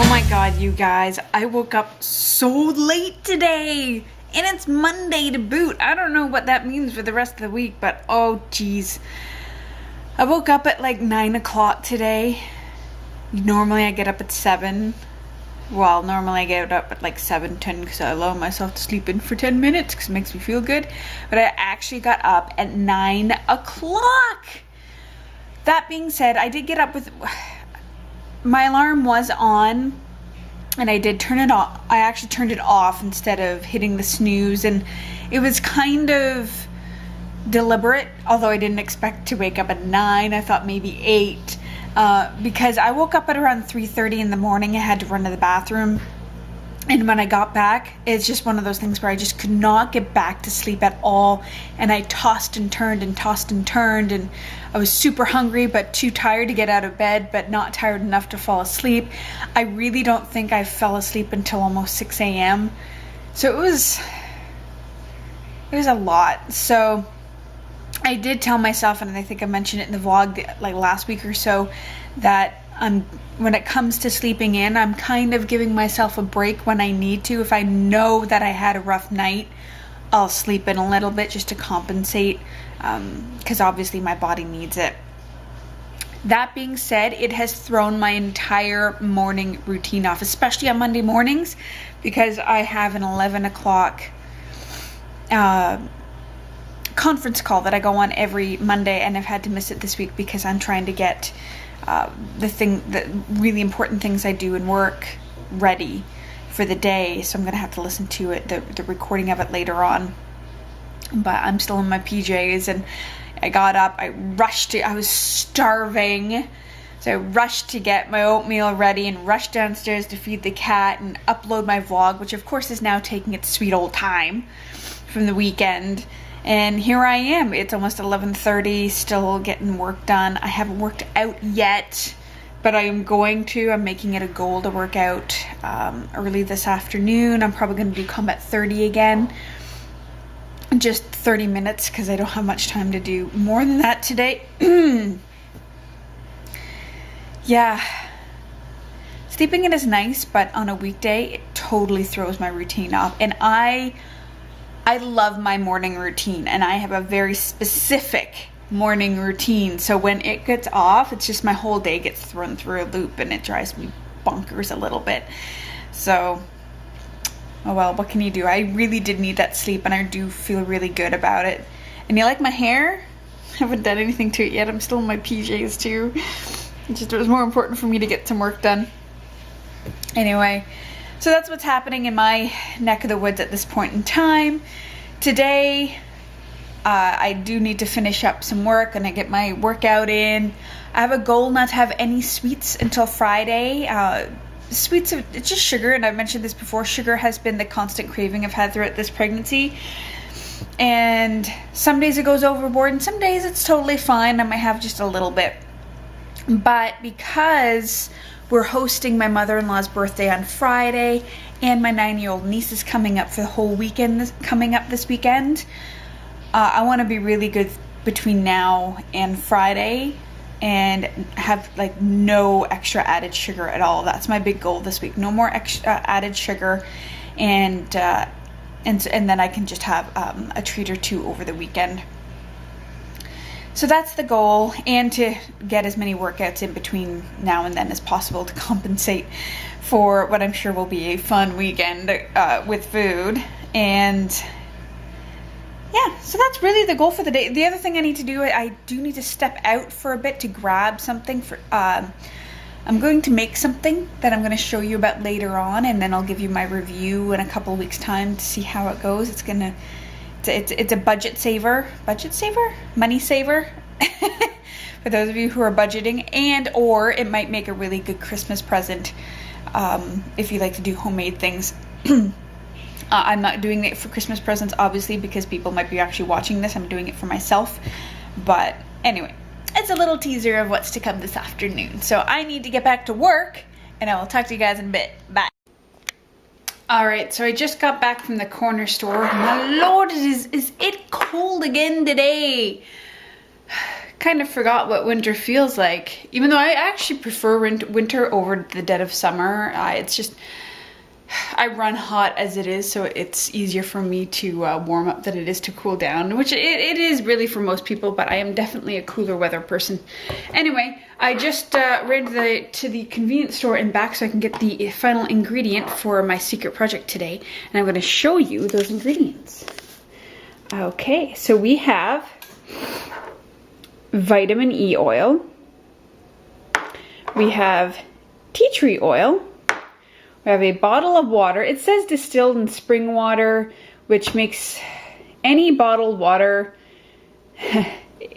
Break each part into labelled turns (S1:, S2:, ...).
S1: Oh my god, you guys, I woke up so late today, and it's Monday to boot. I don't know what that means for the rest of the week, but oh geez. I woke up at like 9 o'clock today. Normally I get up at 7. Well, normally I get up at like 7:10 because I allow myself to sleep in for 10 minutes because it makes me feel good. But I actually got up at 9 o'clock. That being said, I did get up with... My alarm was on, and I did turn it off. I actually turned it off instead of hitting the snooze, and it was kind of deliberate, although I didn't expect to wake up at 9. I thought maybe 8, because I woke up at around 3:30 in the morning. I had to run to the bathroom, and when I got back, it's just one of those things where I just could not get back to sleep at all, and I tossed and turned and tossed and turned, and I was super hungry but too tired to get out of bed, but not tired enough to fall asleep. I really don't think I fell asleep until almost 6 a.m. So it was a lot. So I did tell myself, and I think I mentioned it in the vlog like last week or so, that when it comes to sleeping in, I'm kind of giving myself a break when I need to. If I know that I had a rough night, I'll sleep in a little bit just to compensate, because obviously my body needs it. That being said, it has thrown my entire morning routine off, especially on Monday mornings, because I have an 11 o'clock conference call that I go on every Monday, and I've had to miss it this week because I'm trying to get the really important things I do in work ready for the day. So I'm gonna have to listen to it, the recording of it later on. But I'm still in my PJs, and I got up, I was starving, so I rushed to get my oatmeal ready and rushed downstairs to feed the cat and upload my vlog, which of course is now taking its sweet old time from the weekend. And here I am. It's almost 11:30, still getting work done. I haven't worked out yet, but I am going to. I'm making it a goal to work out early this afternoon. I'm probably going to do Combat 30 again. Just 30 minutes because I don't have much time to do more than that today. Yeah. Sleeping in is nice, but on a weekday, it totally throws my routine off. And I love my morning routine, and I have a very specific morning routine. So when it gets off, it's just my whole day gets thrown through a loop, and it drives me bonkers a little bit. So, oh well, what can you do? I really did need that sleep, and I do feel really good about it. And you like my hair? I haven't done anything to it yet. I'm still in my PJs too. It was more important for me to get some work done. Anyway, so that's what's happening in my neck of the woods at this point in time. Today, I do need to finish up some work and I get my workout in. I have a goal not to have any sweets until Friday. Sweets, it's just sugar, and I've mentioned this before. Sugar has been the constant craving I've had throughout this pregnancy. And some days it goes overboard, and some days it's totally fine. I might have just a little bit. But because we're hosting my mother-in-law's birthday on Friday, and my 9-year-old niece is coming up for the whole weekend, coming up this weekend, I want to be really good between now and Friday and have like no extra added sugar at all. That's my big goal this week. No more extra added sugar, and then I can just have a treat or two over the weekend. So that's the goal, and to get as many workouts in between now and then as possible to compensate for what I'm sure will be a fun weekend with food. And yeah, so that's really the goal for the day. The other thing I need to do, I do need to step out for a bit to grab something. I'm going to make something that I'm going to show you about later on, and then I'll give you my review in a couple of weeks' time to see how it goes. It's a budget saver, money saver, for those of you who are budgeting, and or it might make a really good Christmas present if you like to do homemade things. I'm not doing it for Christmas presents, obviously, because people might be actually watching this. I'm doing it for myself. But anyway, it's a little teaser of what's to come this afternoon. So I need to get back to work, and I will talk to you guys in a bit. Bye. Alright, so I just got back from the corner store. My lord, is it cold again today? kind of forgot what winter feels like, even though I actually prefer winter over the dead of summer. It's just, I run hot as it is, so it's easier for me to warm up than it is to cool down, which it is really for most people, but I am definitely a cooler weather person. Anyway, I just ran to the convenience store and back so I can get the final ingredient for my secret project today, and I'm going to show you those ingredients. Okay, so we have vitamin E oil, we have tea tree oil, we have a bottle of water. It says distilled in spring water, which makes any bottled water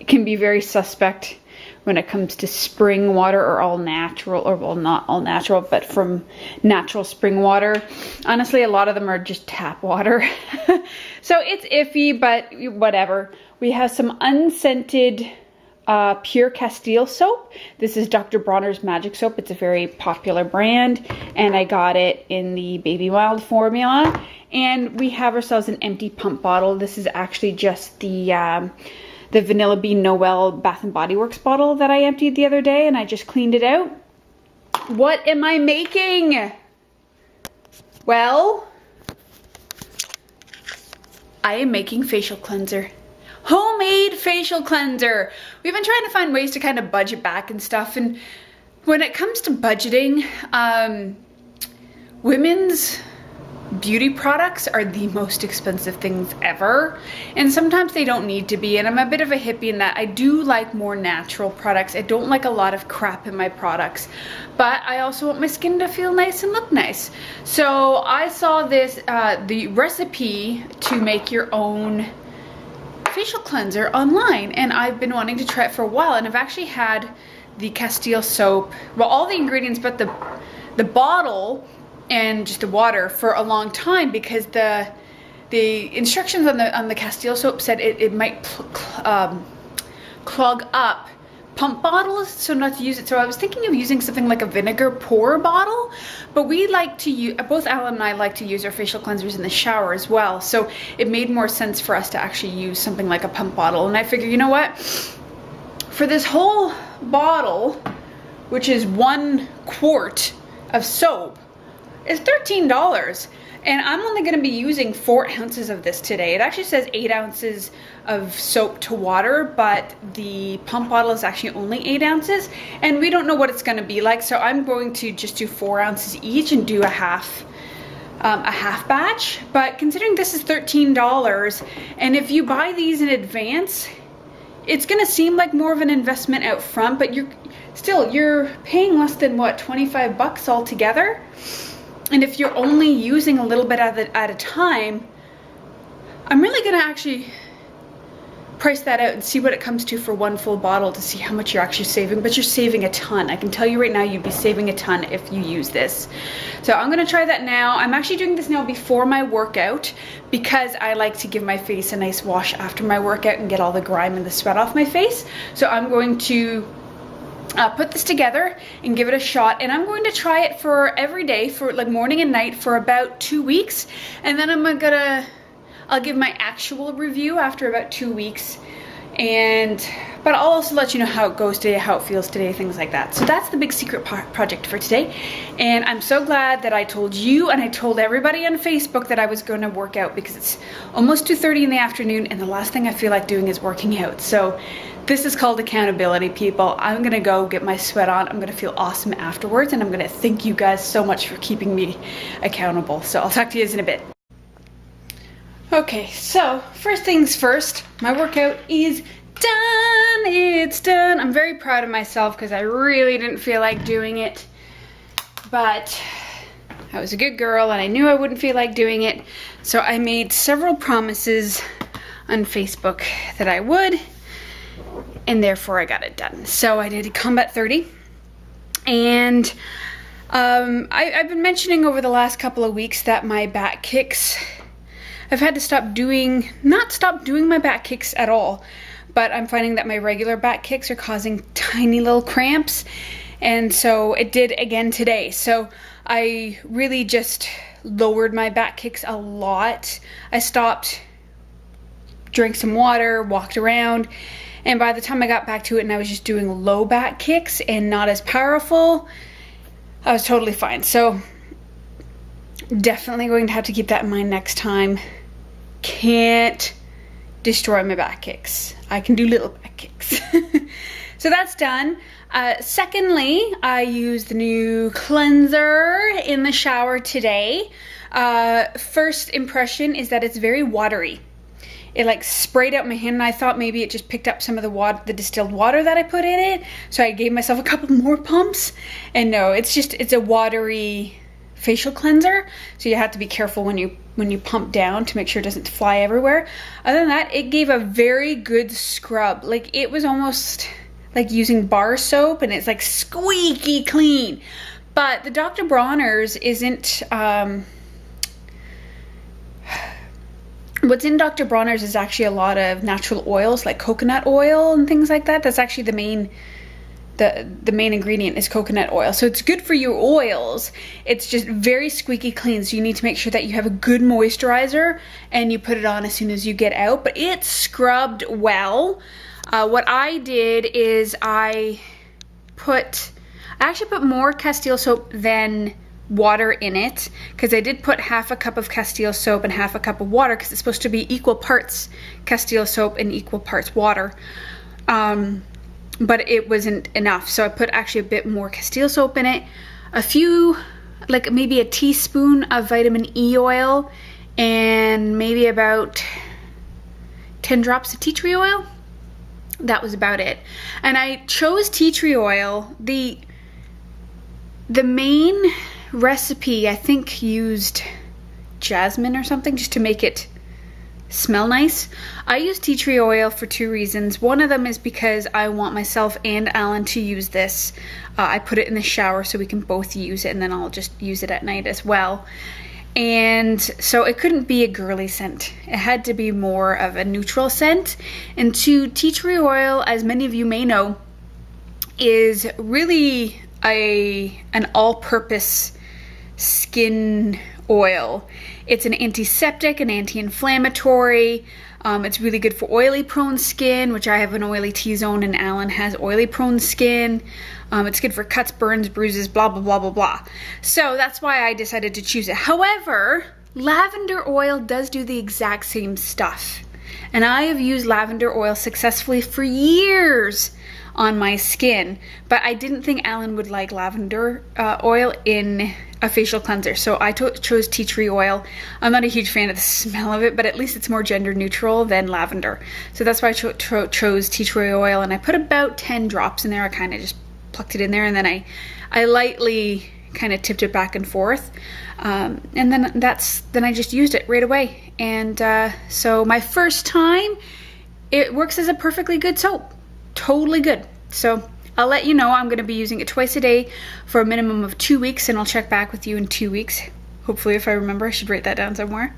S1: can be very suspect when it comes to spring water or all natural, or well, not all natural, but from natural spring water. Honestly, a lot of them are just tap water. So it's iffy, but whatever. We have some unscented pure Castile soap. This is Dr. Bronner's Magic Soap. It's a very popular brand, and I got it in the Baby Mild formula. And we have ourselves an empty pump bottle. This is actually just the Vanilla Bean Noel Bath and Body Works bottle that I emptied the other day, and I just cleaned it out. What am I making? Well, I am making facial cleanser. Homemade facial cleanser. We've been trying to find ways to kind of budget back and stuff, and when it comes to budgeting, women's beauty products are the most expensive things ever, and sometimes they don't need to be, and I'm a bit of a hippie in that I do like more natural products. I don't like a lot of crap in my products, but I also want my skin to feel nice and look nice. So I saw this, the recipe to make your own facial cleanser online, and I've been wanting to try it for a while, and I've actually had the Castile soap, well, all the ingredients but the bottle and just the water for a long time, because the instructions on the Castile soap said it might clog up pump bottles, so not to use it. So I was thinking of using something like a vinegar pour bottle, but we like to use, both Alan and I like to use our facial cleansers in the shower as well, so it made more sense for us to actually use something like a pump bottle. And I figured, you know what, for this whole bottle, which is 1 quart of soap, is $13, and I'm only going to be using 4 ounces of this today. It actually says 8 ounces of soap to water, but the pump bottle is actually only 8 ounces, and we don't know what it's going to be like, so I'm going to just do 4 ounces each and do a half batch. But considering this is $13, and if you buy these in advance, it's going to seem like more of an investment out front, but you're paying less than what, 25 bucks altogether. And if you're only using a little bit at a time, I'm really gonna actually price that out and see what it comes to for 1 full bottle to see how much you're actually saving. But you're saving a ton. I can tell you right now, you'd be saving a ton if you use this. So I'm gonna try that now. I'm actually doing this now before my workout, because I like to give my face a nice wash after my workout and get all the grime and the sweat off my face. So I'm going to put this together and give it a shot, and I'm going to try it for every day, for like morning and night, for about 2 weeks, and then I'll give my actual review after about 2 weeks, but I'll also let you know how it goes today, how it feels today, things like that. So that's the big secret project for today, and I'm so glad that I told you and I told everybody on Facebook that I was going to work out, because it's almost 2:30 in the afternoon, and the last thing I feel like doing is working out. So this is called accountability, people. I'm gonna go get my sweat on. I'm gonna feel awesome afterwards, and I'm gonna thank you guys so much for keeping me accountable. So I'll talk to you in a bit. Okay, so first things first, my workout is done. It's done. I'm very proud of myself because I really didn't feel like doing it, but I was a good girl and I knew I wouldn't feel like doing it. So I made several promises on Facebook that I would, and therefore I got it done. So I did Combat 30, and I've been mentioning over the last couple of weeks that my back kicks, I've had to not stop doing my back kicks at all, but I'm finding that my regular back kicks are causing tiny little cramps, and so it did again today. So I really just lowered my back kicks a lot. I stopped, drank some water, walked around, And by the time I got back to it and I was just doing low back kicks and not as powerful, I was totally fine. So definitely going to have to keep that in mind next time. Can't destroy my back kicks. I can do little back kicks. So that's done. Secondly, I used the new cleanser in the shower today. First impression is that it's very watery. It like sprayed out my hand and I thought maybe it just picked up some of the water, the distilled water that I put in it. So I gave myself a couple more pumps, and no, it's a watery facial cleanser. So you have to be careful when you pump down to make sure it doesn't fly everywhere. Other than that, it gave a very good scrub. Like it was almost like using bar soap, and it's like squeaky clean. But the Dr. Bronner's isn't, what's in Dr. Bronner's is actually a lot of natural oils like coconut oil and things like that. That's actually the main ingredient is coconut oil. So it's good for your oils. It's just very squeaky clean. So you need to make sure that you have a good moisturizer and you put it on as soon as you get out. But it scrubbed well. What I did is I actually put more Castile soap than water in it, because I did put half a cup of Castile soap and half a cup of water, because it's supposed to be equal parts Castile soap and equal parts water. But it wasn't enough, so I put actually a bit more Castile soap in it, a few, like maybe a teaspoon of vitamin E oil, and maybe about 10 drops of tea tree oil. That was about it. And I chose tea tree oil. The main recipe, I think, used jasmine or something just to make it smell nice. I use tea tree oil for 2 reasons. One of them is because I want myself and Alan to use this. I put it in the shower so we can both use it, and then I'll just use it at night as well. And so it couldn't be a girly scent. It had to be more of a neutral scent. And 2, tea tree oil, as many of you may know, is really an all-purpose skin oil. It's an antiseptic, an anti-inflammatory. It's really good for oily prone skin, which I have an oily T-zone and Alan has oily prone skin. It's good for cuts, burns, bruises, blah, blah, blah, blah, blah. So that's why I decided to choose it. However, lavender oil does do the exact same stuff. And I have used lavender oil successfully for years on my skin, but I didn't think Alan would like lavender oil in a facial cleanser, so I chose tea tree oil. I'm not a huge fan of the smell of it, but at least it's more gender neutral than lavender. So that's why I chose tea tree oil, and I put about 10 drops in there. I kind of just plucked it in there, and then I lightly kind of tipped it back and forth, and then I just used it right away. And so my first time, it works as a perfectly good soap. Totally good. So I'll let you know. I'm going to be using it twice a day for a minimum of 2 weeks, and I'll check back with you in 2 weeks. Hopefully, if I remember. I should write that down somewhere.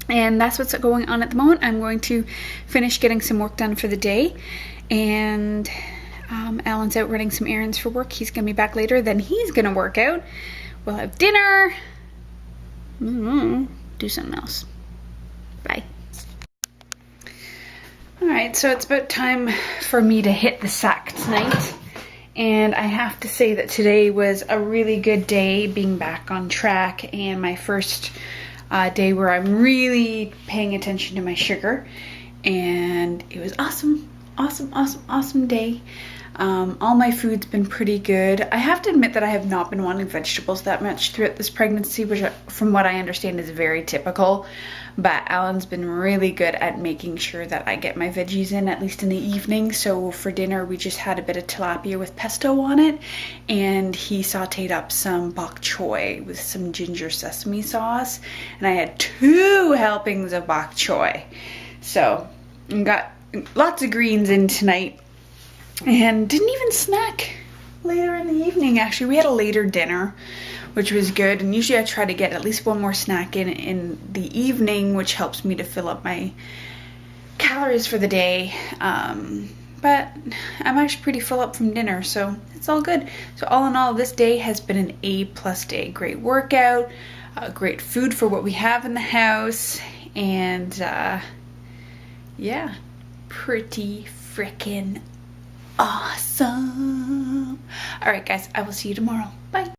S1: And that's what's going on at the moment. I'm going to finish getting some work done for the day, and Alan's out running some errands for work. He's going to be back later. Then he's going to work out. We'll have dinner. Do something else. Bye. Alright, so it's about time for me to hit the sack tonight, and I have to say that today was a really good day being back on track, and my first day where I'm really paying attention to my sugar, and it was awesome. Awesome day. All my food's been pretty good. I have to admit that I have not been wanting vegetables that much throughout this pregnancy, which from what I understand is very typical. But Alan's been really good at making sure that I get my veggies in, at least in the evening. So for dinner, we just had a bit of tilapia with pesto on it. And he sauteed up some bok choy with some ginger sesame sauce. And I had 2 helpings of bok choy. So I got lots of greens in tonight. And didn't even snack later in the evening. Actually, we had a later dinner, which was good. And usually I try to get at least one more snack in the evening, which helps me to fill up my calories for the day. But I'm actually pretty full up from dinner, so it's all good. So all in all, this day has been an A+ day. Great workout, great food for what we have in the house, and yeah, pretty freaking awesome. All right, guys, I will see you tomorrow. Bye.